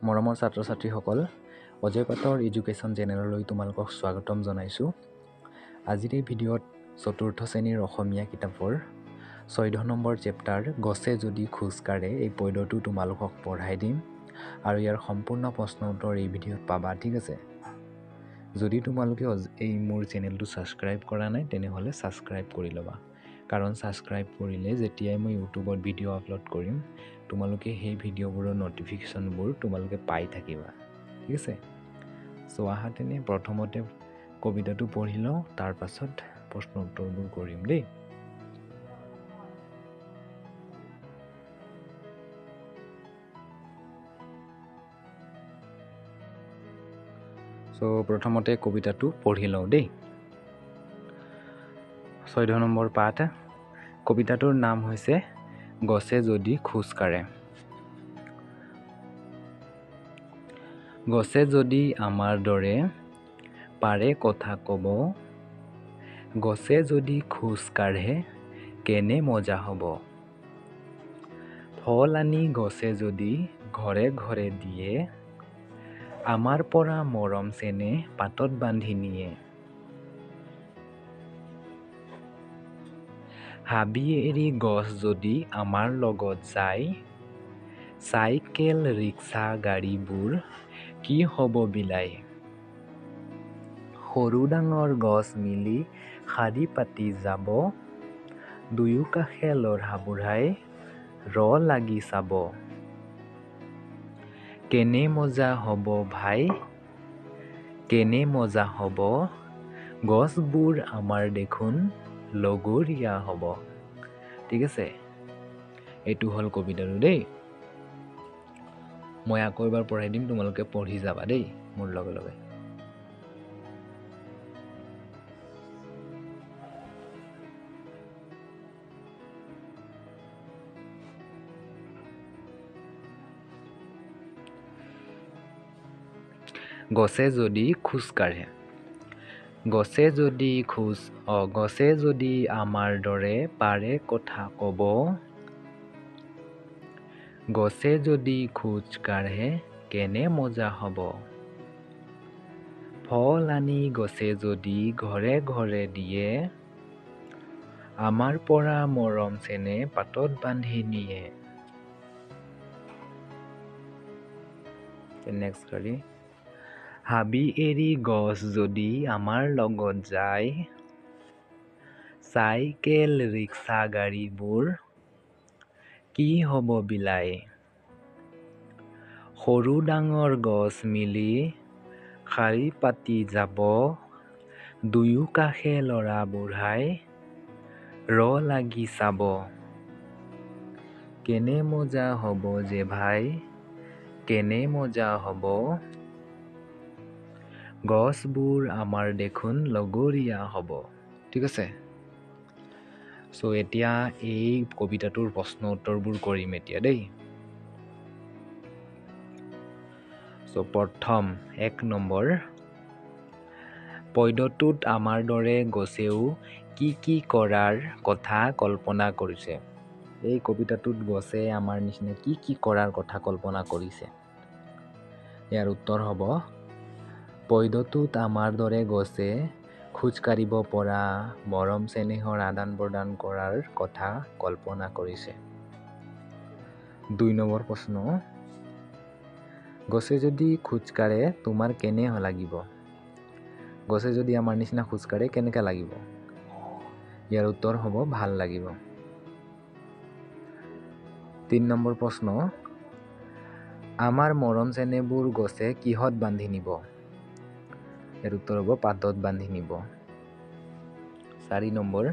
মৰমৰ ছাত্ৰ-ছাত্ৰীসকল, অজয় পাটৰ এডুকেশ্যন চেনেললৈ তোমালোকক স্বাগতম জনাইছোঁ। আজিৰ এই ভিডিঅ'ত চতুৰ্থ শ্ৰেণীৰ অসমীয়া কিতাপৰ 14 নম্বৰ চেপ্টাৰ গছে যদি খোজ কাঢ়ে এই পদ্যটো তোমালোকক পঢ়াই দিম আৰু ইয়াৰ সম্পূৰ্ণ প্ৰশ্ন উত্তৰ এই ভিডিঅ'ত পাবা, ঠিক আছে। যদি তোমালোকে এই মোৰ চেনেলটো ছাবস্ক্ৰাইব কৰা নাই তেনেহ'লে ছাবস্ক্ৰাইব কৰি ল'বা, কাৰণ ছাবস্ক্ৰাইব কৰিলে যেতিয়াই মই ইউটিউবত ভিডিঅ' আপলোড কৰিম তোমালোকে সেই ভিডিঅ'বোৰৰ ন'টিফিকেশ্যনবোৰ তোমালোকে পাই থাকিবা, ঠিক আছে। চ' আহা তেনে প্ৰথমতে কবিতাটো পঢ়ি লওঁ, তাৰ পাছত প্ৰশ্ন উত্তৰবোৰ কৰিম দেই। চ' প্ৰথমতে কবিতাটো পঢ়ি লওঁ দেই। 14 নম্বৰ পাঠ। কবিতাটোৰ নাম হৈছে গছে যদি খোজ কাঢ়ে। গছে যদি আমাৰ দৰে পাৰে কথা ক'ব, গছে যদি খোজ কাঢ়ে কেনে মজা হ'ব। ফল আনি গছে যদি ঘৰে ঘৰে দিয়ে, আমাৰ পৰা মৰম চেনেহ পাতত বান্ধি নিয়ে। হাবি এৰি গছ যদি আমাৰ লগত যায়, চাইকেল ৰিক্সা গাড়ীবোৰ কি হ'ব বিলাই। সৰু ডাঙৰ গছ মিলি শাৰী পাতি যাব, দুয়ো কাষে ল'ৰা বুঢ়াই লাগি চাব। কেনে মজা হ'ব ভাই, কেনে মজা হ'ব, গছবোৰ আমাৰ দেখোন লগৰীয়া হ'ব। ঠিক আছে, এইটো হ'ল কবিতাটো দেই। মই আকৌ এবাৰ পঢ়াই দিম, তোমালোকে পঢ়ি যাবা দেই মোৰ লগে লগে। গছে যদি খোজ কাঢ়ে। গছে যদি আমাৰ দৰে পাৰে কথা ক'ব, গছে যদি খোজ কাঢ়ে কেনে মজা হ'ব। ফল আনি গছে যদি ঘৰে ঘৰে দিয়ে, আমাৰ পৰা মৰম চেনেহ পাতত বান্ধি নিয়ে। নেক্সট কাৰি। হাবি এৰি গছ যদি আমাৰ লগত যায়, চাইকেল ৰিক্সা গাড়ীবোৰ কি হ'ব বিলাই। সৰু ডাঙৰ গছ মিলি শাৰী পাতি যাব, দুয়ো কাষে ল'ৰা বুঢ়াই লাগি চাব। কেনে মজা হ'ব যে ভাই, কেনে মজা হ'ব, গছবোৰ আমাৰ দেখোন লগৰীয়া হ'ব। ঠিক আছে। চ' এতিয়া এই কবিতাটোৰ প্ৰশ্ন উত্তৰবোৰ কৰিম এতিয়া দেই। চ' প্ৰথম 1 নম্বৰ, পদ্যটোত আমাৰ দৰে গছেও কি কৰাৰ কথা কল্পনা কৰিছে। এই কবিতাটোত গছে আমাৰ নিচিনা কি কৰাৰ কথা কল্পনা কৰিছে। ইয়াৰ উত্তৰ হ'ব, পদ্যটোত আমাৰ দৰে গছে খোজ কাঢ়িব পৰা, মৰম চেনেহৰ আদান প্ৰদান কৰাৰ কথা কল্পনা কৰিছে। 2 নম্বৰ প্ৰশ্ন, গছে যদি খোজ কাঢ়ে তোমাৰ কেনে লাগিব। গছে যদি আমাৰ নিচিনা খোজ কাঢ়ে কেনেকা লাগিব। ইয়াৰ উত্তৰ হ'ব ভাল লাগিব। 3 নম্বৰ প্ৰশ্ন, আমাৰ মৰম চেনেহবোৰ গছে কিহত বান্ধি নিব। ইয়াৰ উত্তৰ হ'ব পাতত বান্ধি নিব। 4 নম্বৰ,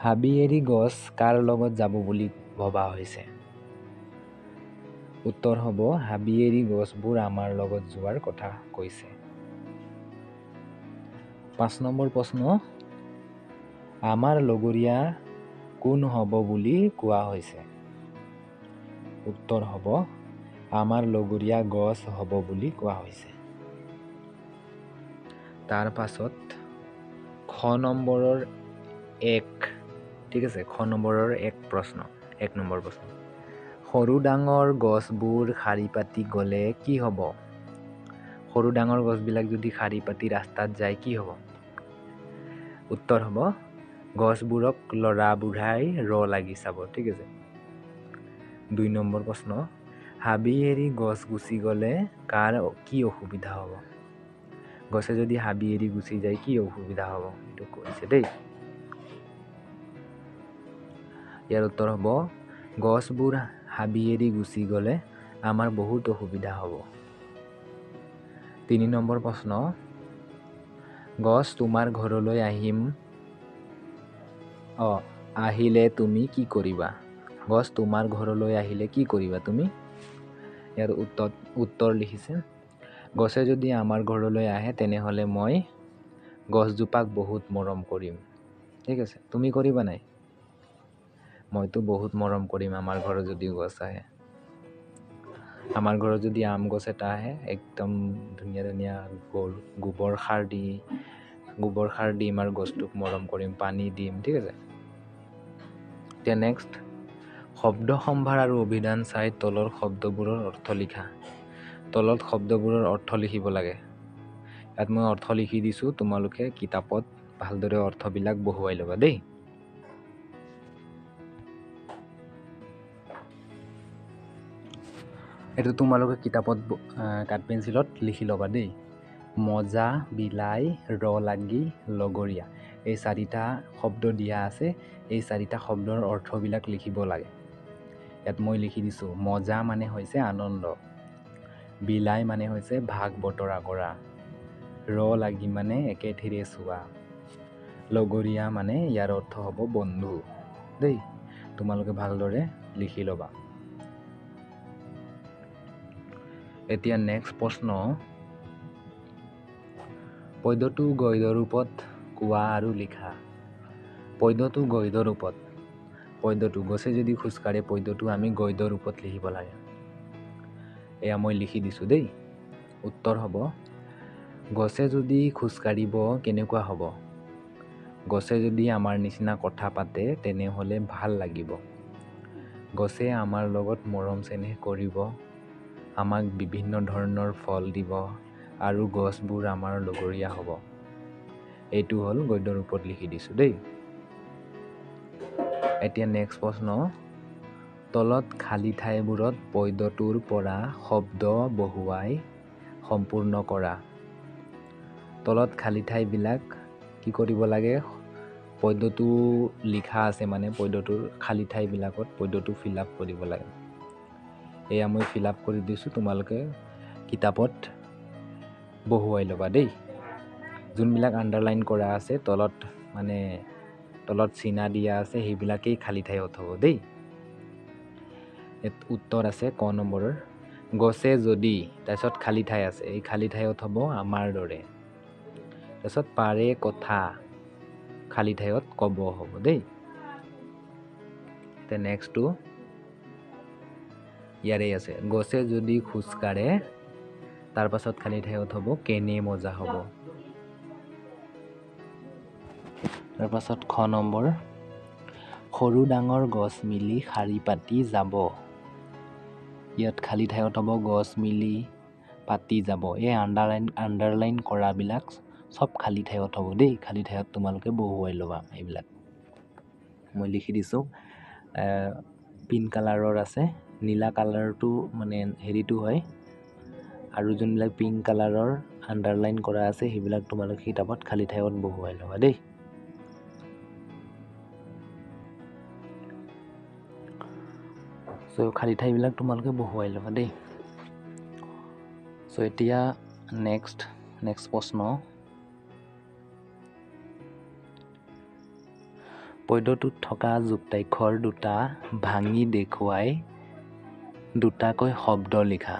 হাবি এৰি গছ কাৰ লগত যাব বুলি ভবা হৈছে। উত্তৰ হ'ব হাবি এৰি গছবোৰ আমাৰ লগত যোৱাৰ কথা কৈছে। 5 নম্বৰ প্ৰশ্ন, আমাৰ লগৰীয়া কোন হ'ব বুলি কোৱা হৈছে। উত্তৰ হ'ব আমাৰ লগৰীয়া গছ হ'ব বুলি কোৱা হৈছে। তাৰ পাছত খ নম্বৰৰ 1, ঠিক আছে, খ নম্বৰৰ 1 নম্বৰ প্ৰশ্ন। সৰু ডাঙৰ গছবোৰ শাৰী পাতি গ'লে কি হ'ব? সৰু ডাঙৰ গছবিলাক যদি শাৰী পাতি ৰাস্তাত যায় কি হ'ব? উত্তৰ হ'ব গছবোৰক ল'ৰা বুঢ়াই লাগি চাব। ঠিক আছে। 2 নম্বৰ প্ৰশ্ন, হাবি এৰি গছ গুচি গ'লে কাৰ কি অসুবিধা হ'ব? গছে যদি হাবি এৰি গুচি যায় কি অসুবিধা হ'ব? এইটো কৈছে দেই। ইয়াৰ উত্তৰ হ'ব গছবোৰ হাবি এৰি গুচি গ'লে আমাৰ বহুত অসুবিধা হ'ব। 3 নম্বৰ প্ৰশ্ন, গছ তোমাৰ ঘৰলৈ আহিলে তুমি কি কৰিবা? গছ তোমাৰ ঘৰলৈ আহিলে কি কৰিবা তুমি? ইয়াৰ উত্তৰ লিখিছে, গছে যদি আমাৰ ঘৰলৈ আহে তেনেহ'লে মই গছজোপাক বহুত মৰম কৰিম। ঠিক আছে। তুমি কৰিবা নাই? মইতো বহুত মৰম কৰিম আমাৰ ঘৰত যদি গছ আহে। আমাৰ ঘৰত যদি আম গছ এটা আহে, একদম ধুনীয়া ধুনীয়া গোবৰ সাৰ দিম আৰু গছটোক মৰম কৰিম, পানী দিম। ঠিক আছে। এতিয়া নেক্সট, শব্দ সম্ভাৰ আৰু অভিধান চাই তলৰ শব্দবোৰৰ অৰ্থ লিখা। তলত শব্দবোৰৰ অৰ্থ লিখিব লাগে। ইয়াত মই অৰ্থ লিখি দিছোঁ, তোমালোকে কিতাপত ভালদৰে অৰ্থবিলাক বহুৱাই ল'বা দেই। এইটো তোমালোকে কিতাপত কাঠ পেঞ্চিলত লিখি ল'বা দেই। মজা, বিলাই, লাগি, লগৰীয়া, এই 4টা শব্দ দিয়া আছে। এই 4টা শব্দৰ অৰ্থবিলাক লিখিব লাগে। ইয়াত মই লিখি দিছোঁ, মজা মানে হৈছে আনন্দ, বিলাই মানে হৈছে ভাগ বতৰা কৰা, লাগি মানে একেথিৰে চোৱা, লগৰীয়া মানে ইয়াৰ অৰ্থ হ'ব বন্ধু দেই। তোমালোকে ভালদৰে লিখি ল'বা। এতিয়া নেক্সট প্ৰশ্ন, পদ্যটো গদ্য ৰূপত কোৱা আৰু লিখা। পদ্যটো গদ্য ৰূপত, পদ্যটো গছে যদি খোজকাঢ়ে পদ্যটো আমি গদ্য ৰূপত লিখিব লাগে। এয়া মই লিখি দিছোঁ দেই। উত্তৰ হ'ব, গছে যদি খোজকাঢ়িব কেনেকুৱা হ'ব? গছে যদি আমাৰ নিচিনা কথা পাতে তেনেহ'লে ভাল লাগিব। গছে আমাৰ লগত মৰম চেনেহ কৰিব, আমাক বিভিন্ন ধৰণৰ ফল দিব আৰু গছবোৰ আমাৰ লগৰীয়া হ'ব। এইটো হ'ল গদ্য ৰূপত লিখি দিছোঁ দেই। এতিয়া নেক্সট প্ৰশ্ন, তলত খালী ঠাইবোৰত পদ্যটোৰ পৰা শব্দ বহুৱাই সম্পূৰ্ণ কৰা। তলত খালী ঠাইবিলাক কি কৰিব লাগে? পদ্যটো লিখা আছে মানে পদ্যটোৰ খালী ঠাইবিলাকত পদ্যটো ফিল আপ কৰিব লাগে। এয়া মই ফিল আপ কৰি দিছোঁ, তোমালোকে কিতাপত বহুৱাই ল'বা দেই। যোনবিলাক আণ্ডাৰলাইন কৰা আছে তলত চিনা দিয়া আছে সেইবিলাকেই খালী ঠাইত হ'ব দেই। উত্তৰ আছে ক নম্বৰৰ, গছে যদি, তাৰপিছত খালী ঠাই আছে, এই খালী ঠাইত হ'ব আমাৰ দৰে, তাৰপিছত পাৰে কথা, খালী ঠাইত ক'ব হ'ব দেই। এতিয়া নেক্সটটো ইয়াৰে আছে, গছে যদি খোজকাঢ়ে, তাৰ পাছত খালী ঠাইত হ'ব কেনে মজা হ'ব। তাৰপাছত খ নম্বৰ, সৰু ডাঙৰ গছ মিলি শাৰী পাতি যাব। ইয়াত খালী ঠাইত হ'ব গছ মিলি পাতি যাব। এই আণ্ডাৰলাইন কৰাবিলাক চব খালী ঠাইত হ'ব দেই। খালী ঠাইত তোমালোকে বহুৱাই ল'বা এইবিলাক। মই লিখি দিছোঁ, পিংক কালাৰৰ আছে, নীলা কালাৰটো মানে হেৰিটো হয়, আৰু যোনবিলাক পিংক কালাৰৰ আণ্ডাৰলাইন কৰা আছে সেইবিলাক তোমালোকে কিতাপত খালী ঠাইত বহুৱাই ল'বা দেই। চ' খালী ঠাইবিলাক তোমালোকে বহুৱাই ল'বা দেই। চ' এতিয়া নেক্সট প্ৰশ্ন, পদ্যটোত থকা যুক্তাক্ষৰ দুটা ভাঙি দেখুৱাই দুটাকৈ শব্দ লিখা।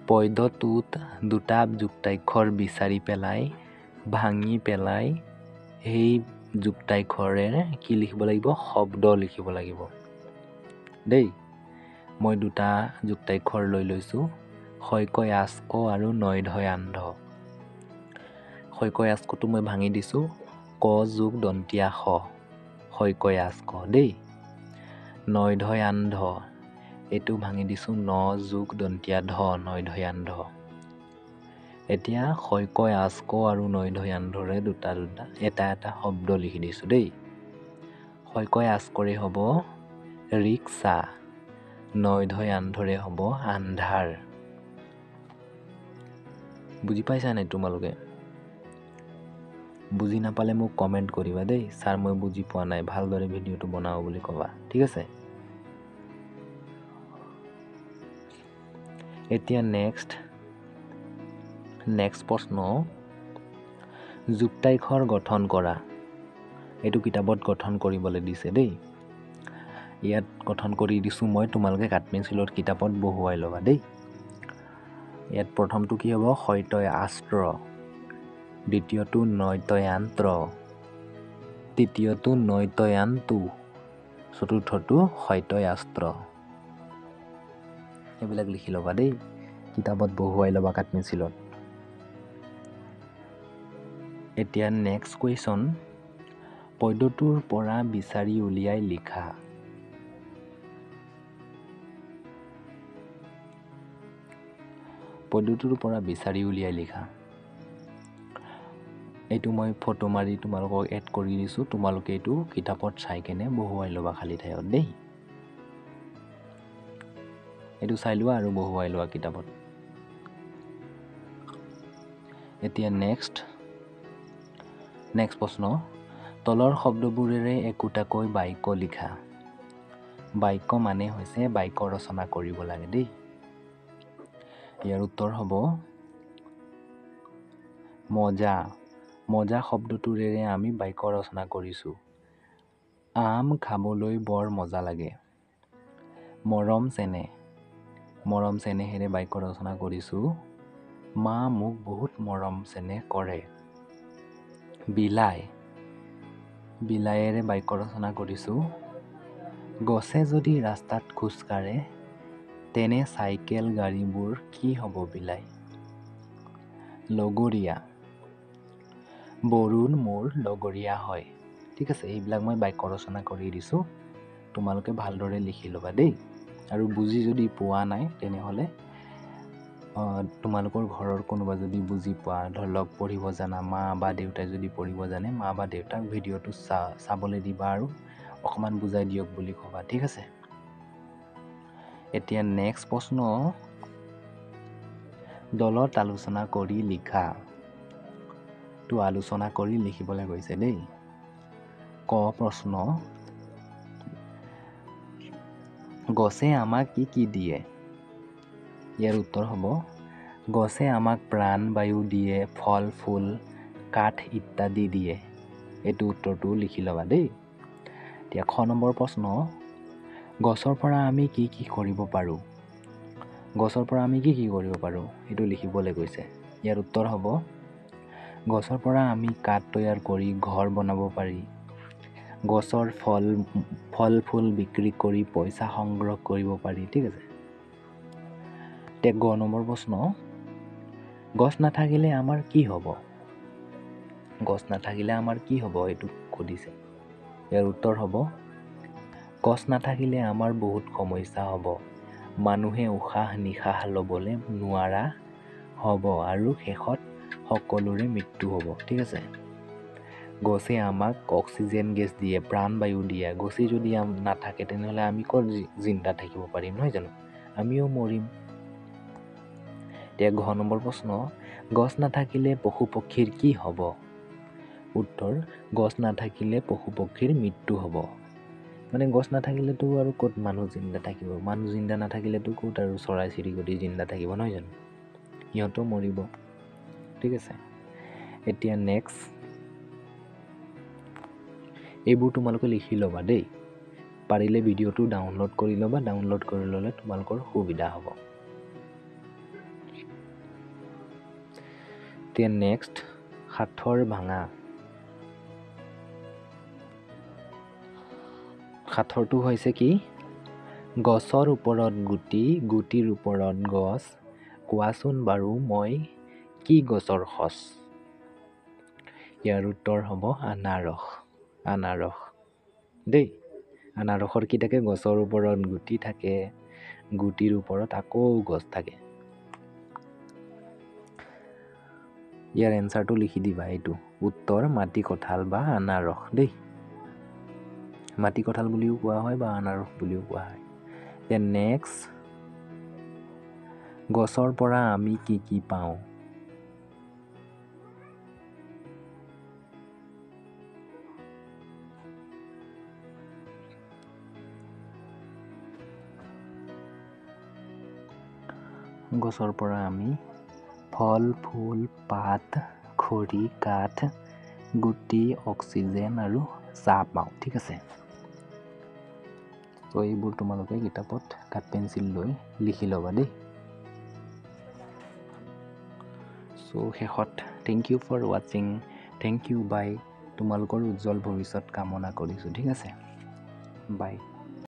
পদ্যটোত দুটা যুক্তাক্ষৰ বিচাৰি পেলাই ভাঙি পেলাই সেই যুক্তাক্ষৰেৰে কি লিখিব লাগিব? শব্দ লিখিব লাগিব দেই। মই দুটা যুক্তাক্ষৰ লৈ লৈছোঁ, শইকয় আস্ক আৰু নয়ধয় আন্ধ। শইকয় আস্কটো মই ভাঙি দিছোঁ, ক যোগ দন্তীয়া শ, শইকয় আস্ক দেই। নয়ধয় আন্ধ, এইটো ভাঙি দিছোঁ ৯ যোগ দন্তীয়া ধ নৈধয়ান ধ। এতিয়া শইকয় আচক আৰু নৈধয়ান ধৰে দুটা এটা শব্দ লিখি দিছোঁ দেই। শইকয় আচকৰে হ'ব ৰিক্সা, নৈধয়ান ধৰে হ'ব আন্ধাৰ। বুজি পাইছা নাই তোমালোকে? বুজি নাপালে মোক কমেণ্ট কৰিবা দেই, ছাৰ মই বুজি পোৱা নাই, ভালদৰে ভিডিঅ'টো বনাও বুলি ক'বা, ঠিক আছে? এতিয়া নেক্সট প্ৰশ্ন, যুক্তাক্ষৰ গঠন কৰা। এইটো কিতাপত গঠন কৰিবলৈ দিছে দেই। ইয়াত গঠন কৰি দিছোঁ মই, তোমালোকে কাঠপেঞ্চিলত কিতাপত বহুৱাই ল'বা দেই। ইয়াত প্ৰথমটো কি হ'ব? শইতয় আস্ত্ৰ, দ্বিতীয়টো নৈতয়ান্ত্ৰ, তৃতীয়টো নৈতয়ান্তু, চতুৰ্থটো শইতয় আস্ত্ৰ। এইবিলাক লিখি ল'বা দেই, কিতাপত বহুৱাই ল'বা কাঠপেঞ্চিলত। এতিয়া নেক্সট কুৱেশ্যন, পদ্যটোৰ পৰা বিচাৰি উলিয়াই লিখা। পদ্যটোৰ পৰা বিচাৰি উলিয়াই লিখা। এইটো মই ফটো মাৰি তোমালোকক এড কৰি দিছোঁ, তোমালোকে এইটো কিতাপত চাই কেনে বহুৱাই ল'বা খালী ঠাইত দেই। এইটো চাই লোৱা আৰু বহুৱাই লোৱা কিতাপত। এতিয়া নেক্সট প্ৰশ্ন, তলৰ শব্দবোৰেৰে একোটাকৈ বাক্য লিখা। বাক্য মানে হৈছে বাক্য ৰচনা কৰিব লাগে দেই। ইয়াৰ উত্তৰ হ'ব মজা। মজা শব্দটোৰেৰে আমি বাক্য ৰচনা কৰিছোঁ। আম খাবলৈ বৰ মজা লাগে। মৰম চেনেহ, মৰম চেনেহেৰে বাক্য ৰচনা কৰিছোঁ। মা মোক বহুত মৰম চেনেহ কৰে। বিলাই, বিলাইৰে বাক্য ৰচনা কৰিছোঁ। গছে যদি ৰাস্তাত খোজ কাঢ়ে, তেনে চাইকেল গাড়ীবোৰ কি হ'ব বিলাই। লগৰীয়া, বৰুণ মোৰ লগৰীয়া হয়। ঠিক আছে, এইবিলাক মই বাক্য ৰচনা কৰি দিছোঁ, তোমালোকে ভালদৰে লিখি ল'বা দেই। আৰু বুজি যদি পোৱা নাই তেনেহ'লে তোমালোকৰ ঘৰৰ কোনোবা যদি বুজি পোৱা, ধৰি লওক পঢ়িব জানা মা বা দেউতাই যদি পঢ়িব জানে, মা বা দেউতাক ভিডিঅ'টো চাবলৈ দিবা আৰু অকণমান বুজাই দিয়ক বুলি ক'বা, ঠিক আছে? এতিয়া নেক্সট প্ৰশ্ন, দলত আলোচনা কৰি লিখা। তো আলোচনা কৰি লিখিবলৈ গৈছে দেই। ক প্ৰশ্ন, গছে আমাক কি কি দিয়ে? ইয়াৰ উত্তৰ হ'ব, গছে আমাক প্ৰাণ বায়ু দিয়ে, ফল ফুল কাঠ ইত্যাদি দিয়ে। এইটো উত্তৰটো লিখি ল'বা দেই। এতিয়া খ নম্বৰ প্ৰশ্ন, গছৰ পৰা আমি কি কি কৰিব পাৰোঁ? গছৰ পৰা আমি কি কি কৰিব পাৰোঁ এইটো লিখিবলৈ কৈছে। ইয়াৰ উত্তৰ হ'ব, গছৰ পৰা আমি কাঠ তৈয়াৰ কৰি ঘৰ বনাব পাৰি। গছৰ ফল ফুল বিক্ৰী কৰি পইচা সংগ্ৰহ কৰিব পাৰি, ঠিক আছে? এতিয়া গ নম্বৰ প্ৰশ্ন, গছ নাথাকিলে আমাৰ কি হ'ব? গছ নাথাকিলে আমাৰ কি হ'ব এইটো সুধিছে। ইয়াৰ উত্তৰ হ'ব, গছ নাথাকিলে আমাৰ বহুত সমস্যা হ'ব। মানুহে উশাহ নিশাহ ল'বলৈ নোৱাৰা হ'ব আৰু শেষত সকলোৰে মৃত্যু হ'ব, ঠিক আছে? গছে আমাক অক্সিজেন গেছ দিয়ে, প্ৰাণবায়ু দিয়ে। গছেই যদি নাথাকে তেনেহ'লে আমি ক'ত জিন্দা থাকিব পাৰিম, নহয় জানো? আমিও মৰিম। এতিয়া ঘ নম্বৰ প্ৰশ্ন, গছ নাথাকিলে পশু পক্ষীৰ কি হ'ব? উত্তৰ, গছ নাথাকিলে পশু পক্ষীৰ মৃত্যু হ'ব। মানে গছ নাথাকিলেতো আৰু ক'ত মানুহ জিন্দা থাকিব? মানুহ জিন্দা নাথাকিলেতো ক'ত আৰু চৰাই চিৰিকটি জিন্দা থাকিব, নহয় জানো? সিহঁতো মৰিব, ঠিক আছে? এতিয়া নেক্সট, এইবোৰ তোমালোকে লিখি ল'বা দেই। পাৰিলে ভিডিঅ'টো ডাউনলোড কৰি ল'বা, ডাউনলোড কৰি ল'লে তোমালোকৰ সুবিধা হ'ব। এতিয়া নেক্সট, সাঁথৰ ভাঙা। সাঁথৰটো হৈছে কি? গছৰ ওপৰত গুটি, গুটিৰ ওপৰত গছ, কোৱাচোন বাৰু মই কি গছৰ সঁচ? ইয়াৰ উত্তৰ হ'ব আনাৰস। আনাৰস দেই। আনাৰসৰ কি থাকে? গছৰ ওপৰত গুটি থাকে গুটিৰ ওপৰত আকৌ গছ থাকে। ইয়াৰ এনচাৰটো লিখি দিবা। এইটো উত্তৰ মাটি কঁঠাল বা আনাৰস দেই। মাটি কঁঠাল বুলিও কোৱা হয় বা আনাৰস বুলিও কোৱা হয়। দেন নেক্সট, গছৰ পৰা আমি কি কি পাওঁ? গছৰ পৰা আমি ফল, ফুল, পাত, খৰি, কাঠ, গুটি, অক্সিজেন আৰু চাহ পাওঁ। ঠিক আছে। তো এইবোৰ তোমালোকে কিতাপত কাঠ পেঞ্চিল লৈ লিখি ল'বা দেই। চ' শেষত থেংক ইউ ফৰ ৱাচিং। থেংক ইউ, বাই। তোমালোকৰ উজ্জ্বল ভৱিষ্যত কামনা কৰিছোঁ। ঠিক আছে, বাই।